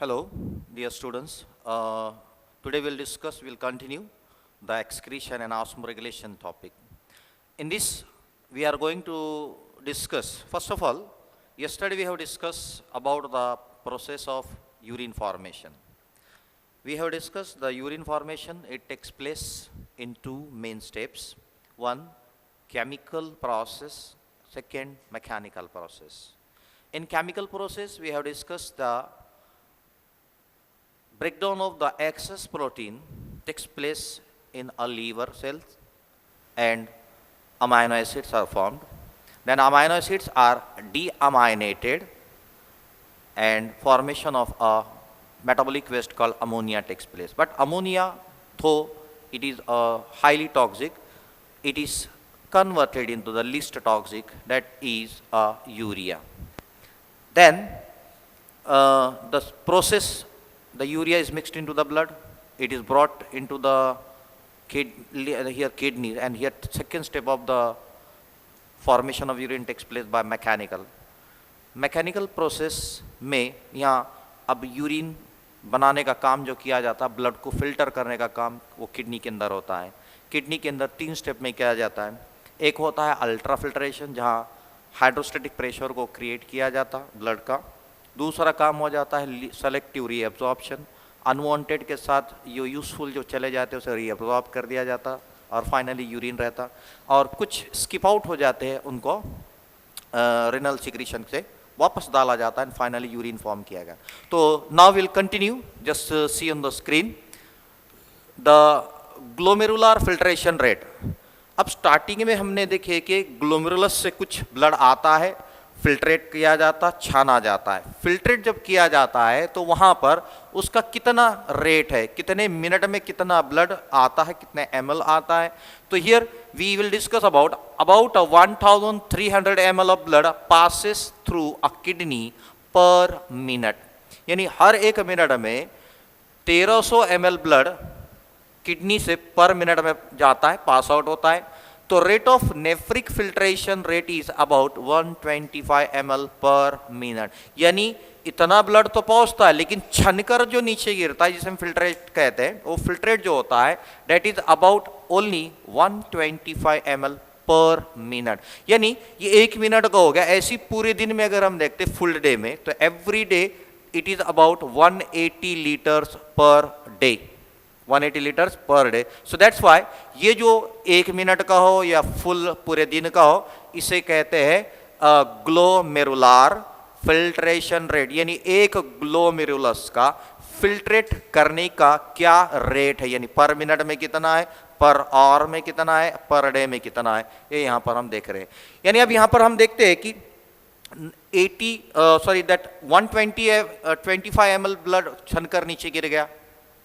Hello, dear students. Today we'll continue the excretion and osmoregulation topic. In this, we are going to discuss, first of all, yesterday we have discussed about the process of urine formation. We have discussed the urine formation, it takes place in two main steps. One, chemical process, second, mechanical process. In chemical process, we have discussed the breakdown of the excess protein takes place in a liver cells and amino acids are formed. Then amino acids are deaminated and formation of a metabolic waste called ammonia takes place. But ammonia, though it is highly toxic, it is converted into the least toxic, that is urea. Then the process, the urea is mixed into the blood, it is brought into the kidney, and here second step of the formation of urine takes place by mechanical process में यहाँ अब urine बनाने का काम जो किया जाता है, ब्लड को फिल्टर करने का काम वो किडनी के अंदर होता है. किडनी के अंदर तीन स्टेप में किया जाता है. एक होता है अल्ट्रा फिल्ट्रेशन, जहाँ हाइड्रोस्टेटिक प्रेशर को क्रिएट किया जाता ब्लड का. दूसरा काम हो जाता है सेलेक्टिव रीअब्जॉर्प्शन, अनवांटेड के साथ जो यूजफुल जो चले जाते हैं उसे रीअब्जॉर्ब कर दिया जाता और फाइनली यूरिन रहता. और कुछ स्किप आउट हो जाते हैं, उनको रिनल सिक्रीशन से वापस डाला जाता है एंड फाइनली यूरिन फॉर्म किया गया. तो now will continue, just see on the screen the glomerular filtration rate. अब स्टार्टिंग में हमने देखे कि ग्लोमेरुलस से कुछ ब्लड आता है, फिल्ट्रेट किया जाता, छाना जाता है. फिल्ट्रेट जब किया जाता है तो वहाँ पर उसका कितना रेट है, कितने मिनट में कितना ब्लड आता है, कितने ml आता है. तो here we will discuss about 1300 ml of blood passes through a kidney per minute. यानी हर एक मिनट में 1300 ml ब्लड किडनी से पर मिनट में जाता है, पास आउट होता है. तो rate of nephric filtration rate is about 125 ml per minute. यानी इतना ब्लड तो पहुंचता है, लेकिन छनकर जो नीचे गिरता है, जिसे हम फिल्ट्रेट कहते हैं, वो फिल्ट्रेट जो होता है that is about only 125 ml per minute. यानी ये एक मिनट का हो गया. ऐसी पूरे दिन में अगर हम देखते फुल डे में, तो every day it is about 180 litres per day, 180 litres per day. So that's why ये जो एक मिनट का हो या फुल पूरे दिन का हो, इसे कहते हैं ग्लोमेरुलर फिल्ट्रेशन रेट. यानी एक ग्लोमेरुलस का फिल्ट्रेट करने का क्या रेट है, यानी पर मिनट में कितना है, पर आवर में कितना है, पर डे में कितना है, ये यहाँ पर हम देख रहे हैं. यानी अब यहाँ पर हम देखते हैं कि 125 ml ब्लड छनकर नीचे गिर गया,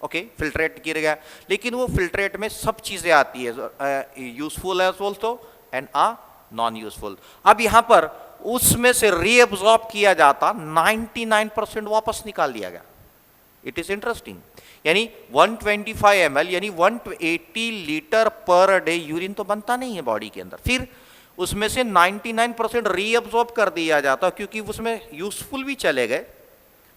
ओके, फिल्ट्रेट गिर गया. लेकिन वो फिल्ट्रेट में सब चीजें आती है, useful as also and non useful. अब यहाँ पर उसमें से रीअब्सॉर्ब किया जाता 99% वापस निकाल दिया गया. It is interesting. यानी 125 ml यानी 180 लीटर पर डे यूरिन तो बनता नहीं है बॉडी के अंदर, फिर उसमें से 99% रीअब्सॉर्ब कर दिया जाता, क्योंकि उसमें यूजफुल भी चले गए.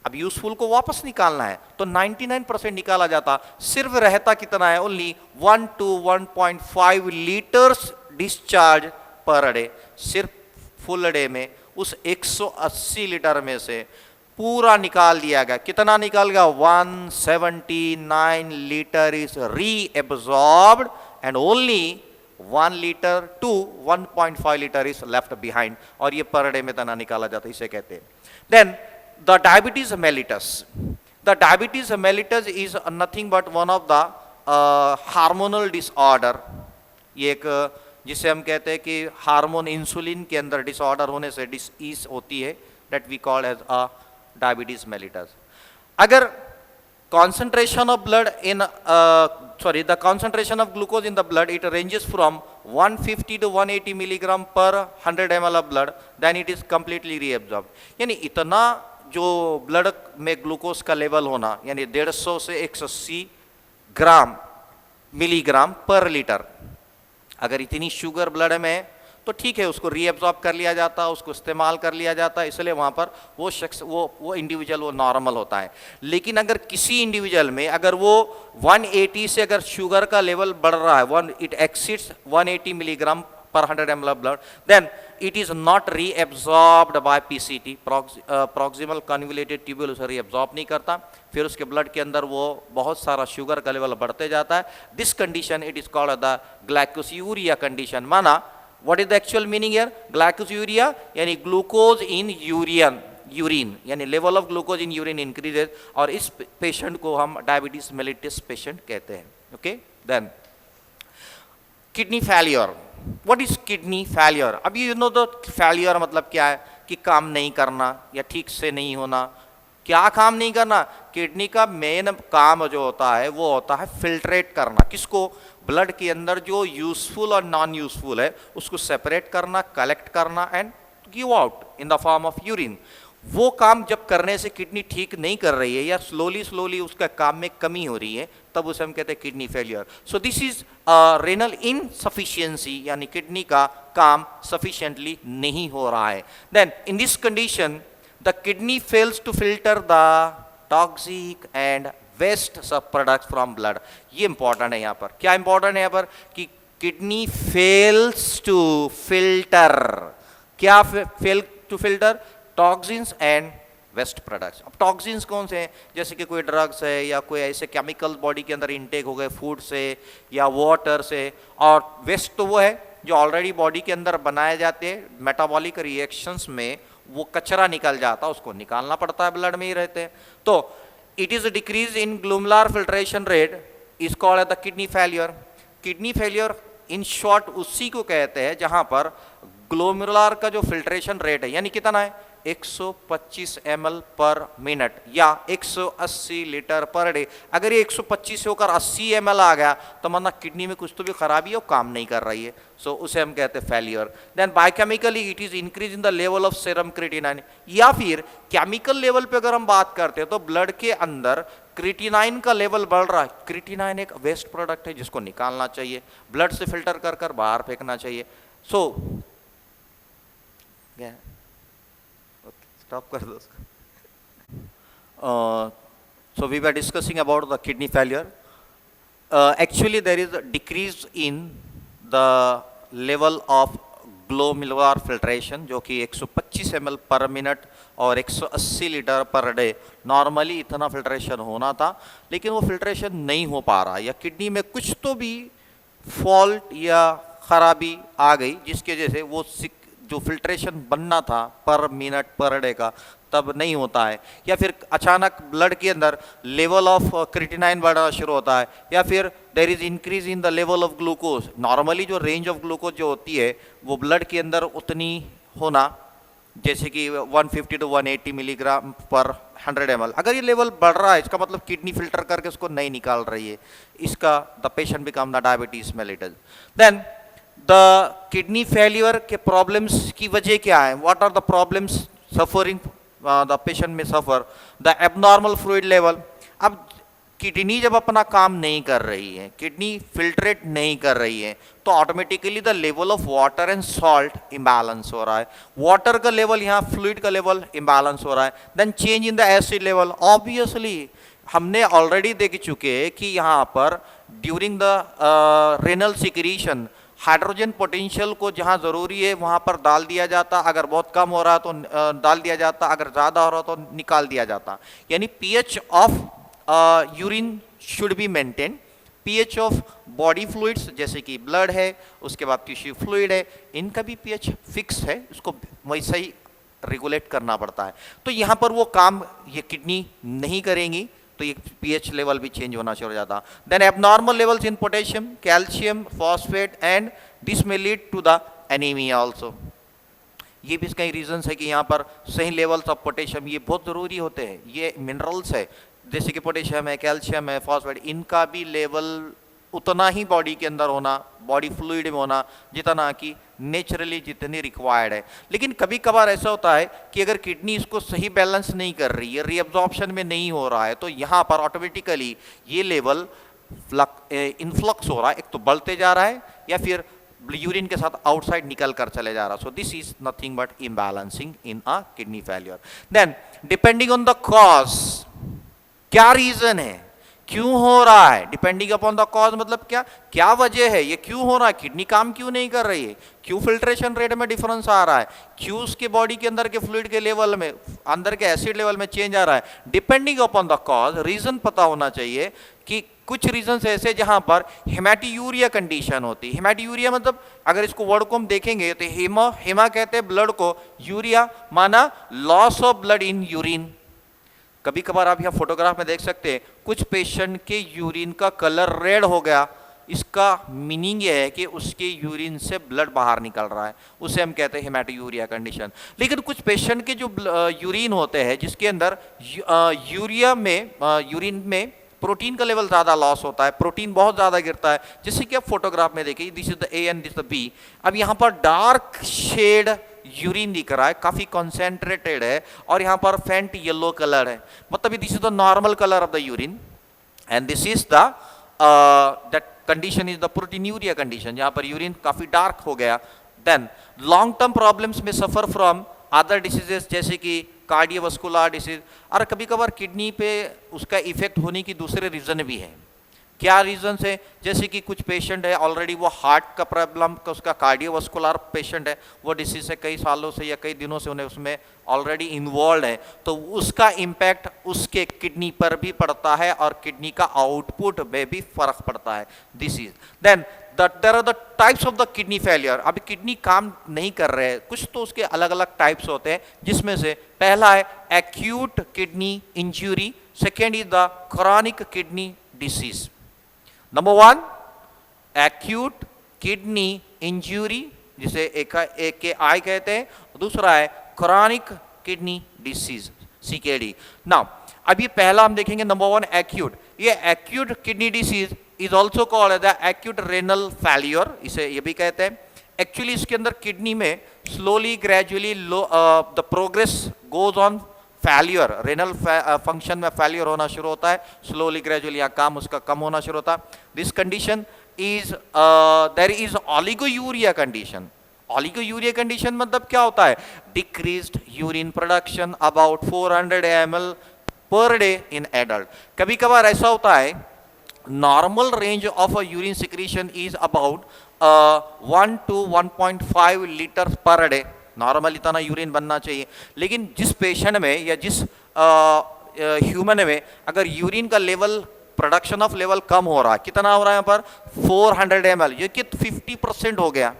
अब यूजफुल को वापस निकालना है तो 99% निकाला जाता. सिर्फ रहता कितना है, only 1 to 1.5 litres discharge per day. सिर्फ फुल डे में उस 180 लीटर में से पूरा निकाल दिया गया. कितना निकाल गया, 179 litre is reabsorbed and only 1 litre to 1.5 litre is left behind. और ये पर डे में तना निकाला जाता, इसे कहते हैं. Then the diabetes mellitus. The diabetes mellitus is nothing but one of the hormonal disorder. ये एक जिसे हम कहते हैं कि हार्मोन इंसुलिन के अंदर डिसऑर्डर होने से डिसीज होती है, that we call as a diabetes mellitus. अगर concentration of blood in the concentration of glucose in the blood, it ranges from 150 to 180 milligram per 100 ml of blood, then it is completely reabsorbed. यानी इतना जो blood में glucose का level होना, यानी 150 से 180 gram milligram पर लीटर. अगर इतनी शुगर ब्लड में, तो ठीक है, उसको रीएब्जॉर्ब कर लिया जाता है, उसको इस्तेमाल कर लिया जाता है, इसलिए वहाँ पर वो शख्स वो इंडिविजुअल वो नॉर्मल होता है। लेकिन अगर किसी इंडिविजुअल में अगर वो 180 से अगर शुगर का लेवल बढ़ रहा है, it exceeds 180 milligram per 100 ml of blood, then it is not reabsorbed by PCT, proximal convoluted tubule उसे reabsorb नहीं करता, फिर उसके ब्लड के अंदर वो बहुत सारा शुगर का लेवल बढ़ते जाता है। This condition it is called the glycosuria condition. माना what is the actual meaning here? Glycosuria यानी ग्लूकोज इन यूरिन यानी level of glucose in urine increases, और इस पेशेंट को हम डायबिटीज मेलिटस पेशेंट कहते हैं। Okay, then kidney failure. What is kidney failure? अब यू नो द फेलियर मतलब क्या है कि काम नहीं करना या ठीक से नहीं होना। क्या काम नहीं करना? किडनी का मेन काम जो होता है वो होता है फिल्ट्रेट करना। किसको? ब्लड के अंदर जो यूजफुल और नॉन यूजफुल है उसको सेपरेट करना, कलेक्ट करना and give out in the form of urine. वो काम जब करने से किडनी ठीक नहीं कर रही है या स्लोली उसका काम में कमी हो रही है, तब उसे हम कहते हैं kidney failure. So this is renal insufficiency, यानी किडनी का काम सफिशिएंटली नहीं हो रहा है। Then in this condition the kidney fails to filter the toxic and waste sub products from blood. ये इंपॉर्टेंट है यहाँ पर। क्या इंपॉर्टेंट है यहाँ पर? कि किडनी फेल्स टू फिल्टर। क्या fail to filter? Toxins and waste products. अब टॉक्सिन्स कौन से हैं? जैसे कि कोई ड्रग्स है या कोई ऐसे केमिकल बॉडी के अंदर इनटेक हो गए फूड से या वाटर से, और वेस्ट तो वो है जो ऑलरेडी बॉडी के अंदर बनाए जाते हैं, मेटाबॉलिक रिएक्शंस में वो कचरा निकल जाता है, उसको निकालना पड़ता है, ब्लड में ही रहते हैं। तो it is decrease in glomerular filtration rate is called the kidney failure. Kidney failure in short उसी को कहते हैं जहां पर ग्लोमेरुलर का जो फिल्ट्रेशन रेट है, यानी कितना है 125 ml पर मिनट या 180 लीटर पर डे। अगर ये 125 से होकर 80 ml आ गया तो मतलब किडनी में कुछ तो भी खराबी है, वो काम नहीं कर रही है, सो उसे हम कहते हैं failure. Then biochemically it is increase in the level of serum creatinine, या फिर केमिकल लेवल पे अगर हम बात करते हैं तो ब्लड के अंदर क्रिएटिनाइन का लेवल बढ़ रहा है। क्रिएटिनाइन एक वेस्ट प्रोडक्ट है जिसको निकालना चाहिए, ब्लड से फिल्टर कर कर बाहर फेंकना चाहिए। सो स्टॉप कर दो उसको। So we were discussing about the kidney failure. Actually there is a decrease in the level of glomerular filtration जो कि 125 ml पर मिनट और 180 लीटर पर डे। नॉर्मली इतना फिल्ट्रेशन होना था लेकिन वो फिल्ट्रेशन नहीं हो पा रहा, या किडनी में कुछ तो भी फॉल्ट या खराबी आ गई जिसकी वजह से वो जो फिल्ट्रेशन बनना था पर मिनट पर डे का तब नहीं होता है, या फिर अचानक ब्लड के अंदर लेवल ऑफ क्रिएटिनाइन बढ़ना शुरू होता है, या फिर there is increase in the level of glucose. Normally जो रेंज ऑफ ग्लूकोज जो होती है वो ब्लड के अंदर उतनी होना जैसे कि 150 to 180 मिलीग्राम पर 100 ml। अगर ये लेवल बढ़ रहा है इसका मतलब किडनी फिल्टर करके उसको नहीं निकाल रही है, इसका the patient become the diabetes mellitus. Then the kidney failure के प्रॉब्लम्स की वजह क्या है? What are the problems suffering the patient may suffer? The abnormal fluid level. अब किडनी जब अपना काम नहीं कर रही है, किडनी फिल्ट्रेट नहीं कर रही है, तो automatically the level of water and salt imbalance हो रहा है। वाटर का लेवल यहाँ फ्लूइड का लेवल इम्बैलेंस हो रहा है। Then change in the acid level. Obviously हमने ऑलरेडी देख चुके हैं कि यहाँ पर during the renal secretion hydrogen potential को जहाँ ज़रूरी है वहाँ पर डाल दिया जाता, अगर बहुत कम हो रहा तो डाल दिया जाता, अगर ज़्यादा हो रहा तो निकाल दिया जाता। यानी pH of urine should be maintain, pH of body fluids जैसे कि ब्लड है, उसके बाद टिश्यू फ्लूइड है, इनका भी पीएच फिक्स है, उसको वैसा ही रेगुलेट करना पड़ता है। तो यहाँ पर वो काम ये किडनी नहीं करेंगी तो ये पीएच लेवल भी चेंज होना शुरू हो जाता। Then abnormal levels in potassium, calcium, phosphate and this may lead to the anaemia also. ये भी कई रीजंस है कि यहाँ पर सही लेवल्स ऑफ पोटेशियम ये बहुत ज़रूरी होते हैं। ये मिनरल्स है जैसे कि पोटेशियम है, कैल्शियम है, फॉस्फेट, इनका भी लेवल उतना ही बॉडी के अंदर होना, बॉडी फ्लूइड में होना जितना कि नेचुरली जितनी रिक्वायर्ड है। लेकिन कभी कभार ऐसा होता है कि अगर किडनी इसको सही बैलेंस नहीं कर रही है, रीअब्जॉर्प्शन में नहीं हो रहा है, तो यहाँ पर ऑटोमेटिकली ये लेवल इन्फ्लक्स हो रहा है, एक तो बढ़ते जा रहा है या फिर यूरिन के साथ आउटसाइड निकल कर चले जा रहा। So this is nothing but imbalancing in a kidney failure. Then depending on the cause, क्या रीजन है, क्यों हो रहा है, डिपेंडिंग अपॉन द कॉज मतलब क्या, क्या वजह है, ये क्यों हो रहा है, किडनी काम क्यों नहीं कर रही है, क्यों फिल्ट्रेशन रेट में डिफरेंस आ रहा है, क्यों उसके बॉडी के अंदर के फ्लूइड के लेवल में, अंदर के एसिड लेवल में चेंज आ रहा है, depending upon the cause, reason पता होना चाहिए कि कुछ रीजन ऐसे जहां पर हेमाटोयूरिया कंडीशन होती है। हेमाटोयूरिया मतलब अगर इसको वर्ड को हम देखेंगे तो हेमा कहते हैं ब्लड को, यूरिया माना loss of blood in urine. कभी कभार आप यहाँ फोटोग्राफ में देख सकते हैं कुछ पेशेंट के यूरिन का कलर रेड हो गया, इसका मीनिंग ये है कि उसके यूरिन से ब्लड बाहर निकल रहा है, उसे हम कहते हैं हेमाटोयूरिया कंडीशन। लेकिन कुछ पेशेंट के जो यूरिन होते हैं जिसके अंदर यूरिन में प्रोटीन का लेवल ज़्यादा लॉस होता है, प्रोटीन बहुत ज़्यादा गिरता है, जैसे कि आप फोटोग्राफ में देखिए, this is the A and this the B. अब यहाँ पर डार्क शेड यूरिन दिख रहा है, काफी कॉन्सेंट्रेटेड है, और यहाँ पर फेंट येलो कलर है, मतलब this is the normal colour of the urine and this is the that condition is the proteinuria condition, जहाँ पर यूरिन काफी डार्क हो गया। देन लॉन्ग टर्म प्रॉब्लम्स में सफर फ्रॉम अदर डिसीजेस जैसे कि कार्डियोवास्कुलर डिसीज, और कभी कभार किडनी पे उसका इफेक्ट होने की दूसरे रीजन भी है। क्या रीजन है, जैसे कि कुछ पेशेंट है ऑलरेडी वो हार्ट का प्रॉब्लम का, उसका कार्डियोवास्कुलर पेशेंट है, वो डिसीज से कई सालों से या कई दिनों से उन्हें उसमें ऑलरेडी इन्वॉल्व है, तो उसका इम्पैक्ट उसके किडनी पर भी पड़ता है और किडनी का आउटपुट में भी फर्क पड़ता है। This is then there are the types of the kidney failure. अभी किडनी काम नहीं कर रहे हैं, कुछ तो उसके अलग अलग टाइप्स होते हैं, जिसमें से पहला है acute kidney injury, second is the chronic kidney disease. Number one acute kidney injury, जिसे एक के आई कहते हैं, दूसरा है chronic kidney disease CKD. Now अभी पहला हम देखेंगे नंबर वन एक्यूट। ये acute kidney disease is also called as the acute renal failure, इसे ये भी कहते हैं। एक्चुअली इसके अंदर किडनी में slowly gradually the progress goes on failure, renal function में फेल्यूर होना शुरू होता है, स्लोली ग्रेजुअली या काम उसका कम होना शुरू होता है। This condition is there is oliguria condition. Oliguria condition मतलब क्या होता है, decreased urine production about 400 ml per day in adult. कभी कभार ऐसा होता है normal range of a urine secretion is about 1 to 1.5 litre per day, normal इतना यूरिन बनना चाहिए। लेकिन जिस पेशेंट में या जिस ह्यूमन में अगर यूरिन का लेवल, प्रोडक्शन ऑफ लेवल कम हो रहा है, कितना हो रहा है यहाँ पर 400 ml, ये कि 50% हो गया,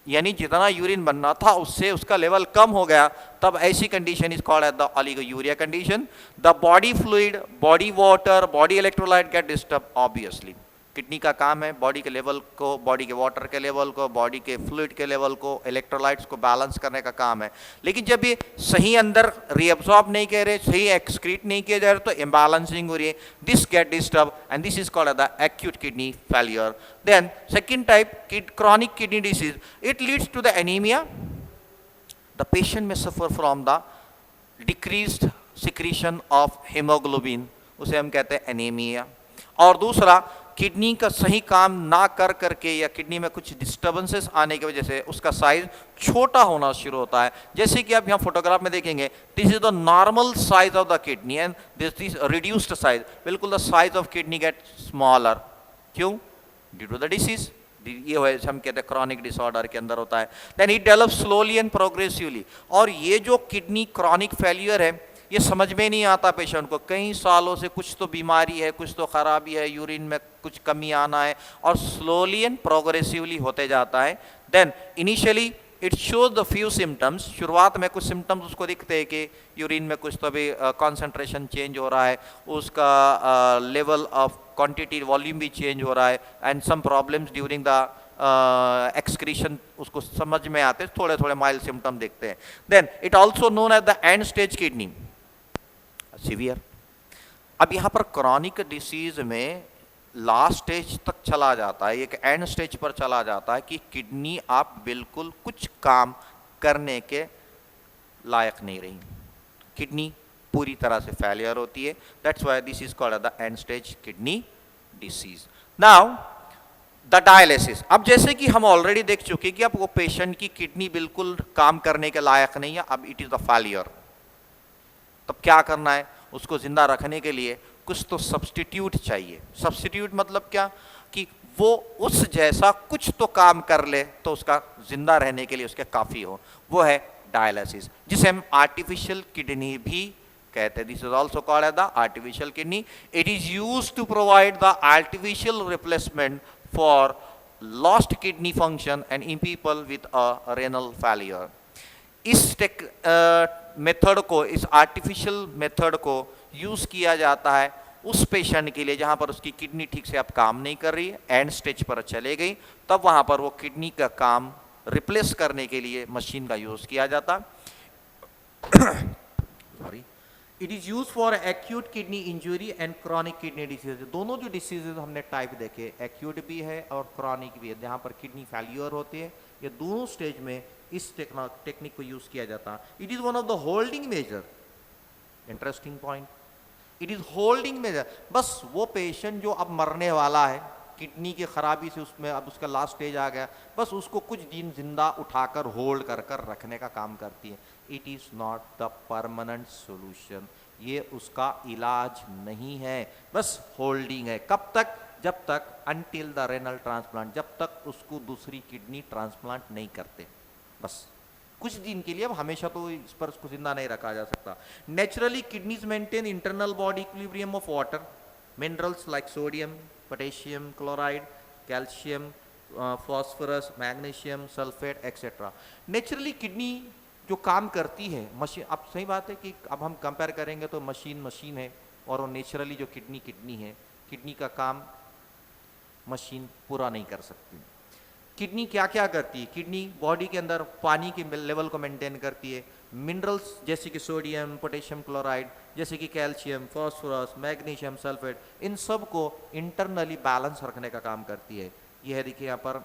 यानी जितना यूरिन बनना था उससे उसका लेवल कम हो गया, तब ऐसी condition is called as the oliguria condition. The body fluid, body water, body electrolyte get disturb. Obviously kidney का काम है बॉडी के लेवल को, बॉडी के वाटर के लेवल को, बॉडी के फ्लूइड के लेवल को, इलेक्ट्रोलाइट्स को बैलेंस करने का काम है। लेकिन जब ये सही अंदर रीअब्सॉर्ब नहीं कर रहे, सही एक्सक्रीट नहीं किए जा रहे, तो इम्बैलेंसिंग हो रही है, this get disturb and this is called the acute kidney failure. Then second type chronic kidney disease, it leads to the anaemia, the patient may suffer from the decreased secretion of haemoglobin, उसे हम कहते हैं anaemia. और दूसरा kidney का सही काम ना कर करके या किडनी में कुछ डिस्टर्बेंसेस आने की वजह से उसका साइज छोटा होना शुरू होता है, जैसे कि आप यहाँ फोटोग्राफ में देखेंगे, this is the normal size of the kidney and this is reduced size, बिल्कुल the size of kidney get smaller. क्यों? Due to the disease. ये हम कहते हैं क्रॉनिक डिसऑर्डर के अंदर होता है। Then it develop slowly and progressively. और ये जो किडनी क्रॉनिक फेलियर है ये समझ में नहीं आता पेशेंट को, कई सालों से कुछ तो बीमारी है, कुछ तो खराबी है, यूरिन में कुछ कमी आना है, और स्लोली एंड प्रोग्रेसिवली होते जाता है। Then initially it shows the few symptoms, शुरुआत में कुछ सिम्टम्स उसको दिखते हैं कि यूरिन में कुछ तो भी कॉन्सेंट्रेशन चेंज हो रहा है, उसका लेवल ऑफ क्वांटिटी वॉल्यूम भी चेंज हो रहा है, and some problems during the excretion उसको समझ में आते हैं, थोड़े थोड़े माइल्ड सिम्टम देखते हैं। Then it also known as the end stage kidney severe. अब यहाँ पर क्रॉनिक डिसीज में लास्ट स्टेज तक चला जाता है, एक एंड स्टेज पर चला जाता है कि किडनी आप बिल्कुल कुछ काम करने के लायक नहीं रही, किडनी पूरी तरह से फेलियर होती है। That's why this is called the end stage kidney disease. Now the dialysis, अब जैसे कि हम ऑलरेडी देख चुके कि अब वो पेशेंट की किडनी बिल्कुल काम करने के लायक नहीं है, अब इट इज द फेलियर, तब क्या करना है, उसको जिंदा रखने के लिए कुछ तो सब्स्टिट्यूट चाहिए। सब्स्टिट्यूट मतलब क्या, कि वो उस जैसा कुछ तो काम कर ले तो उसका जिंदा रहने के लिए उसके काफी हो, वो है डायलिसिस, जिसे हम आर्टिफिशियल किडनी भी कहते हैं। This is also called as the artificial kidney. It is use to provide the artificial replacement for lost kidney function and in people with a renal failure. इस मेथड को, इस artificial method को use किया जाता है उस patient के लिए जहां पर उसकी किडनी ठीक से अब काम नहीं कर रही है, एंड स्टेज पर चले गई, तब वहां पर वो किडनी का काम रिप्लेस करने के लिए मशीन का यूज किया जाता। Sorry, it is use for acute kidney injury and chronic kidney disease. दोनों जो डिसीजेज हमने टाइप देखे, एक्यूट भी है और क्रॉनिक भी है, जहां पर किडनी फेल्यूर होती है, ये दोनों स्टेज में इस टेक्निक को यूज किया जाता। It is one of the holding measure, interesting point, it is holding measure. बस वो पेशेंट जो अब मरने वाला है, किडनी की खराबी से उसमें अब उसका लास्ट स्टेज आ गया, बस उसको कुछ दिन जिंदा उठाकर होल्ड कर कर रखने का काम करती है। It is not the permanent solution, ये उसका इलाज नहीं है, बस होल्डिंग है। कब तक, जब तक अनटिल द रेनल ट्रांसप्लांट, जब तक उसको दूसरी किडनी ट्रांसप्लांट नहीं करते, बस कुछ दिन के लिए। अब हमेशा तो इस पर उसको जिंदा नहीं रखा जा सकता। Naturally kidneys maintain internal body equilibrium of water, minerals like sodium, potassium chloride, calcium, phosphorus, magnesium sulphate etcetera. Naturally kidney जो काम करती है मशीन, अब सही बात है कि अब हम कंपेयर करेंगे तो मशीन है, और वो नेचुरली जो किडनी है, किडनी का काम मशीन पूरा नहीं कर सकती। किडनी क्या क्या करती है, किडनी बॉडी के अंदर पानी के लेवल को मेंटेन करती है, मिनरल्स जैसे कि सोडियम, पोटेशियम क्लोराइड, जैसे कि कैल्शियम, फास्फोरस, मैग्नीशियम सल्फेट, इन सब को इंटरनली बैलेंस रखने का काम करती है। यह है देखिए यहाँ पर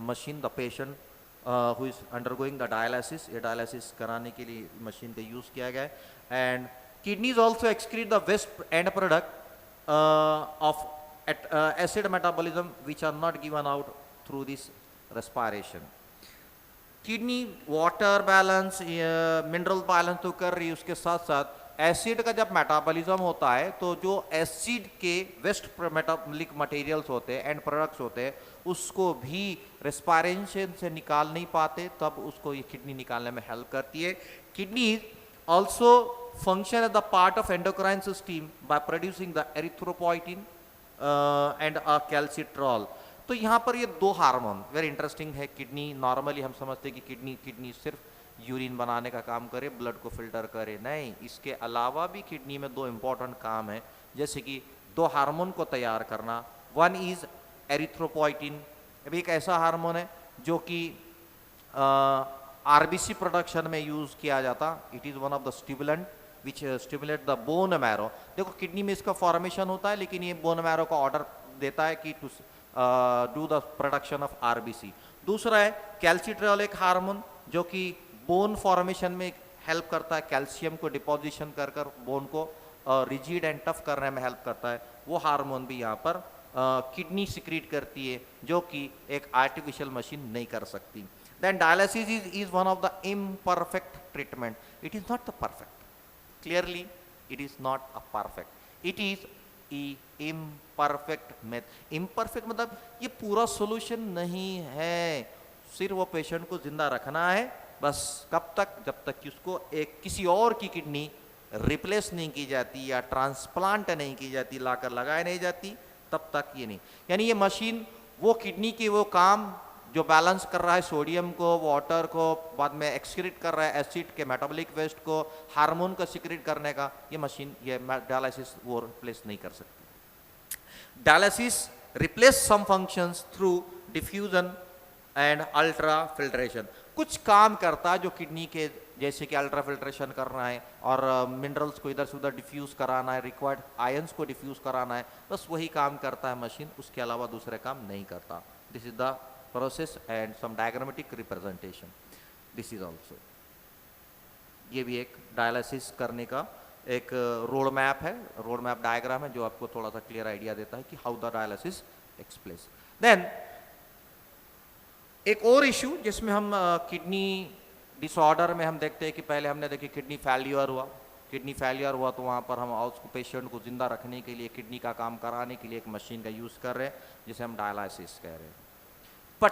machine, the patient who is undergoing the dialysis, ये डायलिसिस कराने के लिए मशीन का यूज किया गया है। And kidneys also excrete the waste and product of acid metabolism which are not given out through this respiration. Kidney water balance, mineral balance तो कर रही है, उसके साथ साथ एसिड का जब मेटाबॉलिज्म होता है तो जो एसिड के वेस्ट मेटाबॉलिक मटेरियल्स होते हैं, एंड प्रोडक्ट्स होते हैं, उसको भी रेस्पिरेशन से निकाल नहीं पाते, तब उसको ये किडनी निकालने में हेल्प करती है। Kidney also function as the part of endocrine system by producing the erythropoietin and calcitriol. तो यहाँ पर ये दो हार्मोन वेरी इंटरेस्टिंग है। किडनी नॉर्मली हम समझते हैं कि किडनी सिर्फ यूरिन बनाने का काम करे, ब्लड को फिल्टर करे, नहीं, इसके अलावा भी किडनी में दो इंपॉर्टेंट काम है, जैसे कि दो हार्मोन को तैयार करना। वन इज एरिथ्रोपोइटिन, अभी एक ऐसा हार्मोन है जो कि आरबीसी प्रोडक्शन में यूज किया जाता। It is one of the stimulant which stimulate the bone marrow. देखो किडनी में इसका फॉर्मेशन होता है, लेकिन ये बोन मैरो का ऑर्डर देता है कि to do the production of RBC. दूसरा है कैल्सिट्रॉल, एक हार्मोन जो कि बोन फॉर्मेशन में हेल्प करता है, कैल्शियम को डिपोजिशन कर कर बोन को रिजिड एंड टफ करने में हेल्प करता है। वो हार्मोन भी यहाँ पर किडनी सिक्रीट करती है, जो कि एक आर्टिफिशियल मशीन नहीं कर सकती। Then dialysis is one of the imperfect treatment, it is not the perfect, clearly it is not a perfect, it is a imperfect method। imperfect मतलब ये पूरा solution नहीं है, सिर्फ वो पेशेंट को जिंदा रखना है, बस कब तक, जब तक कि उसको एक किसी और की किडनी रिप्लेस नहीं की जाती या ट्रांसप्लांट नहीं की जाती, लाकर लगाई नहीं जाती, तब तक ये नहीं। यानी ये मशीन वो किडनी के वो काम जो बैलेंस कर रहा है सोडियम को, वाटर को, बाद में एक्सक्रीट कर रहा है एसिड के मेटाबॉलिक वेस्ट को, हार्मोन को सिक्रीट करने का, ये मशीन, ये डायलिसिस वो रिप्लेस नहीं कर सकती। Dialysis replace some functions through diffusion and ultra filtration. कुछ काम करता है जो किडनी के, जैसे कि अल्ट्रा फिल्ट्रेशन करना है और मिनरल्स को इधर से उधर डिफ्यूज कराना है, रिक्वायर्ड आयंस को डिफ्यूज कराना है, बस वही काम करता है मशीन, उसके अलावा दूसरे काम नहीं करता। This is the process and some diagrammatic representation, this is also। ये भी एक डायलिसिस करने का एक रोड मैप है, रोड मैप डायग्राम है, जो आपको थोड़ा सा क्लियर आइडिया देता है कि how the dialysis takes place. Then एक और इश्यू जिसमें हम किडनी डिसऑर्डर में हम देखते हैं कि पहले हमने देखी किडनी फेलियर हुआ तो वहाँ पर हम उसको पेशेंट को जिंदा रखने के लिए किडनी का काम कराने के लिए एक मशीन का यूज़ कर रहे हैं जिसे हम डायलिसिस कह रहे हैं। बट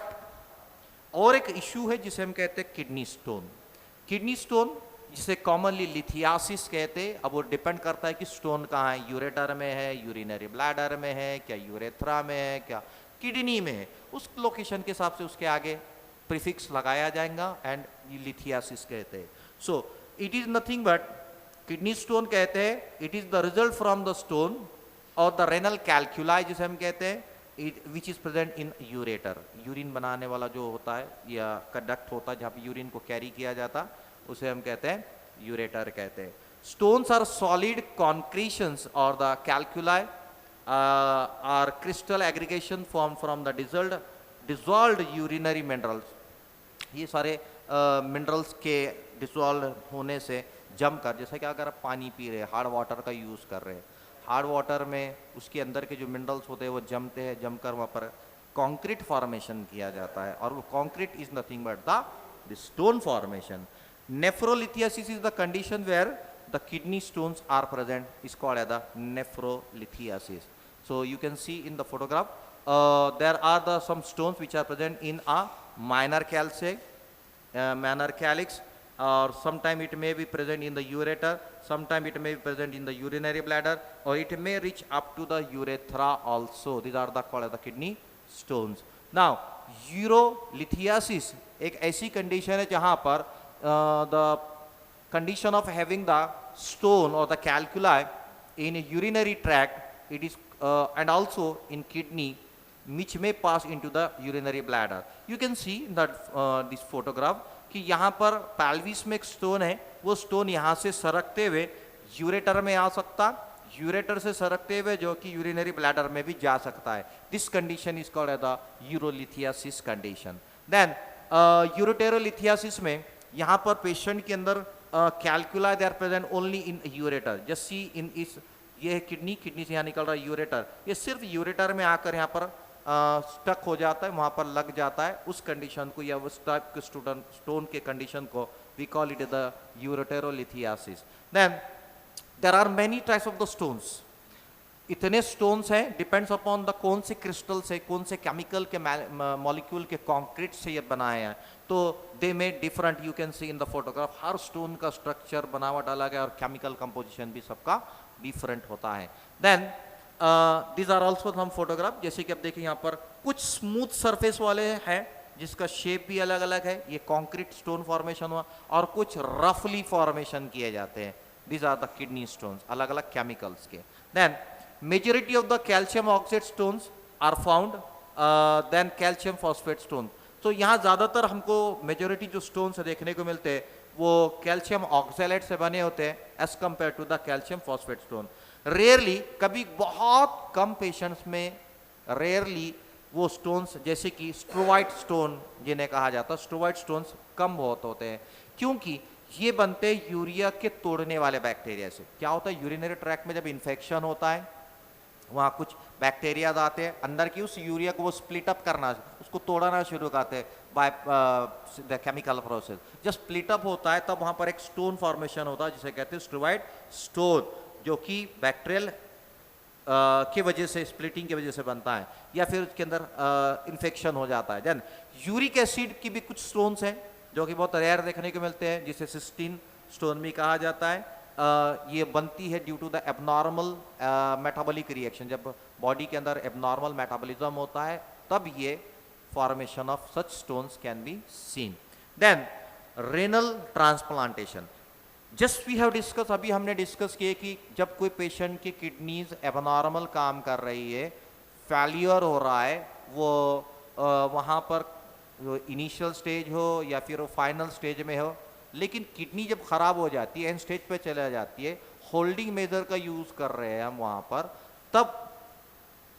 और एक इश्यू है जिसे हम कहते हैं किडनी स्टोन जिसे कॉमनली लिथियासिस कहते हैं। अब वो डिपेंड करता है कि स्टोन कहाँ है, यूरेटर में है, यूरिनरी ब्लैडर में है, क्या यूरेथ्रा में है, क्या किडनी में है, उस लोकेशन के हिसाब से उसके आगे प्रीफिक्स लगाया जाएगा एंड लिथियासिस कहते हैं। So it is nothing but kidney stone कहते हैं, it is the result from the stone और द रेनल कैल्कुलाई जिसे हम कहते हैं, which is present in ureter. Urine बनाने वाला जो होता है या कंडक्ट होता है जहाँ पे यूरिन को कैरी किया जाता, उसे हम कहते हैं यूरेटर कहते हैं। स्टोन्स आर सॉलिड कॉन्क्रीशंस और the calculi are crystal aggregation form from the dissolved urinary minerals. ये सारे मिनरल्स के डिसॉल्व होने से जमकर, जैसा कि अगर आप पानी पी रहे हैं, हार्ड वाटर का यूज़ कर रहे हैं, हार्ड वाटर में उसके अंदर के जो मिनरल्स होते हैं वो जमते हैं, जमकर वहाँ पर कंक्रीट फॉर्मेशन किया जाता है और वो concrete is nothing but the stone formation. Nephrolithiasis is the condition where the kidney stones are present, is called as the nephrolithiasis. So you can see in the photograph there are the some stones which are present in a minor calyx, or sometime it may be present in the ureter, sometime it may be present in the urinary bladder, or it may reach up to the urethra also. These are the called the kidney stones. Now urolithiasis एक ऐसी condition है जहाँ पर the condition of having the stone or the calculi in a urinary tract, it is and also in kidney which may pass into the urinary bladder. You can see that this photograph कि यहाँ पर pelvis में एक stone है, वो stone यहाँ से सरकते हुए यूरेटर में आ सकता, यूरेटर से सरकते हुए जो कि यूरिनरी ब्लैडर में भी जा सकता है। This condition is called the urolithiasis condition. Then ureterolithiasis में यहाँ पर पेशेंट के अंदर calculi they are present only in ureter. Just see in this, ये है किडनी से यहाँ निकल रहा है यूरेटर, ये सिर्फ यूरेटर में आकर यहाँ पर स्टक हो जाता है, वहाँ पर लग जाता है। उस कंडीशन को या उस टाइप के स्टोन के कंडीशन को we call it the ureterolithiasis. Then there are many types of the stones. इतने स्टोन्स हैं, डिपेंड्स अपॉन द कौन से क्रिस्टल से, कौन से केमिकल के मॉलिक्यूल के कंक्रीट से ये बनाए हैं, तो they may different. You can see in the photograph हर स्टोन का स्ट्रक्चर बनावट अलग है और केमिकल कंपोजिशन भी सबका डिफरेंट होता है। Then these are also some photograph, जैसे कि आप देखिए यहाँ पर कुछ स्मूथ सरफेस वाले हैं जिसका शेप भी अलग अलग है, ये कंक्रीट स्टोन फॉर्मेशन हुआ, और कुछ रफली फॉर्मेशन किए जाते हैं। these are the kidney stones, अलग अलग केमिकल्स के। then majority of the calcium oxide stones are found then calcium phosphate stones। तो यहाँ ज़्यादातर हमको मेजोरिटी जो स्टोन्स देखने को मिलते हैं वो कैल्शियम ऑक्सैलेट से बने होते हैं as compare to the calcium phosphate stone. Rarely, कभी बहुत कम पेशेंट्स में रेयरली वो स्टोन्स, जैसे कि स्ट्रोवाइट स्टोन जिन्हें कहा जाता है, स्ट्रोवाइट स्टोन्स कम बहुत होते हैं क्योंकि ये बनते हैं यूरिया के तोड़ने वाले बैक्टीरिया से। क्या होता है, यूरिनरी ट्रैक्ट में जब इन्फेक्शन होता है वहाँ कुछ बैक्टीरिया आते हैं अंदर की, उस यूरिया को वो स्प्लिट अप करना, उसको तोड़ना शुरू करते हैं बाय द केमिकल प्रोसेस। जब स्प्लिट अप होता है तब वहाँ पर एक स्टोन फॉर्मेशन होता है जिसे कहते हैं स्ट्रोवाइट स्टोन, जो कि बैक्टीरियल की वजह से, स्प्लिटिंग की वजह से बनता है या फिर उसके अंदर इन्फेक्शन हो जाता है। देन यूरिक एसिड की भी कुछ स्टोन्स हैं जो कि बहुत रेयर देखने को मिलते हैं, जिसे सिस्टीन स्टोन भी कहा जाता है। ये बनती है due to the abnormal metabolic reaction. जब बॉडी के अंदर एबनॉर्मल मेटाबॉलिज्म होता है तब ये formation of such stones can be seen. Then renal transplantation, just we have discuss, अभी हमने डिस्कस किए कि जब कोई पेशेंट की किडनीज एबनॉर्मल काम कर रही है, फेलियर हो रहा है, वो वहाँ पर इनिशियल स्टेज हो या फिर वो फाइनल स्टेज में हो, लेकिन किडनी जब खराब हो जाती है, एंड स्टेज पे चला जाती है, होल्डिंग मेजर का यूज कर रहे हैं हम वहाँ पर, तब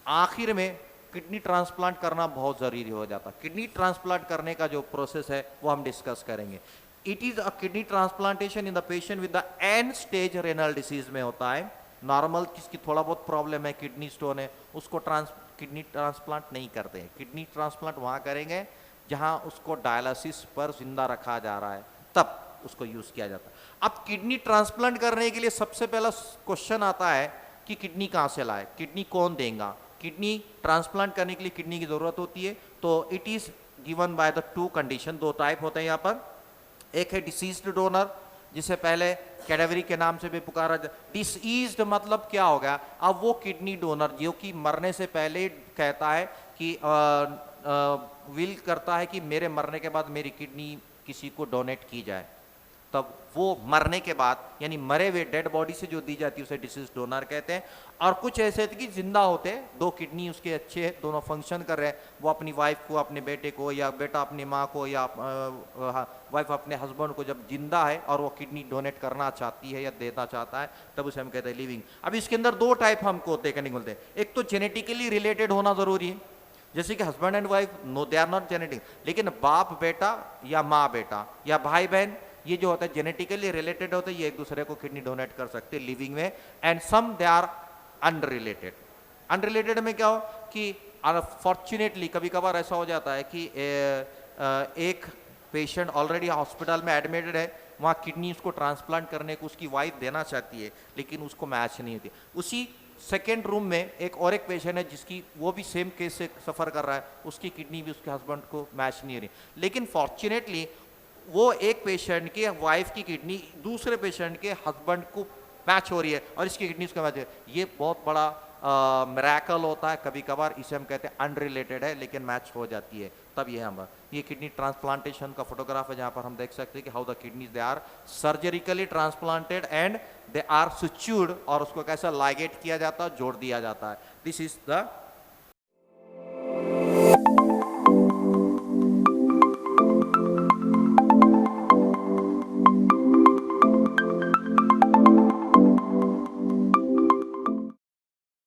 आखिर में किडनी ट्रांसप्लांट करना बहुत ज़रूरी हो जाता है। किडनी ट्रांसप्लांट करने का जो प्रोसेस है वो हम डिस्कस करेंगे। It is a kidney transplantation in the patient with the end stage renal disease में होता है। नॉर्मल किसकी थोड़ा बहुत प्रॉब्लम है, किडनी स्टोन है, उसको किडनी ट्रांसप्लांट नहीं करते हैं। किडनी ट्रांसप्लांट वहाँ करेंगे जहाँ उसको डायलिसिस पर जिंदा रखा जा रहा है, तब उसको यूज किया जाता है। अब किडनी ट्रांसप्लांट करने के लिए सबसे पहला क्वेश्चन आता है कि किडनी कहाँ से लाए, किडनी कौन देगा। किडनी ट्रांसप्लांट करने के लिए किडनी की जरूरत होती है, तो it is given by the two condition, दो टाइप होते हैं यहाँ पर। एक है डिसीज्ड डोनर, जिसे पहले कैडेवरी के नाम से भी पुकारा जाता। डिसीज्ड मतलब क्या हो गया, अब वो किडनी डोनर जो कि मरने से पहले कहता है कि विल करता है कि मेरे मरने के बाद मेरी किडनी किसी को डोनेट की जाए, तब वो मरने के बाद यानी मरे हुए डेड बॉडी से जो दी जाती है उसे डिसीज डोनर कहते हैं। और कुछ ऐसे थे कि जिंदा होते, दो किडनी उसके अच्छे हैं, दोनों फंक्शन कर रहे हैं, वो अपनी वाइफ को, अपने बेटे को, या बेटा अपनी माँ को, या वाइफ अपने हस्बैंड को जब जिंदा है और वो किडनी डोनेट करना चाहती है या देना चाहता है, तब उसे हम कहते हैं लिविंग। अब इसके अंदर दो टाइप हमको देखने को मिलते हैं। एक तो जेनेटिकली रिलेटेड होना जरूरी है, जैसे कि husband and wife, no they are not genetic, लेकिन बाप बेटा या माँ बेटा या भाई बहन, ये जो होता है जेनेटिकली रिलेटेड होते हैं, ये एक दूसरे को किडनी डोनेट कर सकते हैं लिविंग में। And some they are unrelated. Unrelated में क्या हो कि अनफॉर्चुनेटली कभी कभार ऐसा हो जाता है कि एक पेशेंट ऑलरेडी हॉस्पिटल में एडमिटेड है, वहाँ किडनी उसको ट्रांसप्लांट करने को उसकी वाइफ देना चाहती है, लेकिन उसको मैच नहीं होती। उसी सेकेंड रूम में एक और एक पेशेंट है जिसकी, वो भी सेम केस से सफ़र कर रहा है, उसकी किडनी भी उसके हस्बैंड को मैच नहीं हो रही, लेकिन फॉर्चुनेटली वो एक पेशेंट के वाइफ की किडनी दूसरे पेशेंट के हस्बैंड को मैच हो रही है और इसकी किडनी उसका मैच है। ये बहुत बड़ा मिरेकल होता है कभी कभार, इसे हम कहते हैं अनरिलेटेड है लेकिन मैच हो जाती है, तब ये किडनी ट्रांसप्लांटेशन का फोटोग्राफ है, जहां पर हम देख सकते हैं कि how the kidneys they are surgically transplanted and they are sutured, और उसको कैसा लाइगेट किया जाता है, जोड़ दिया जाता है। This is the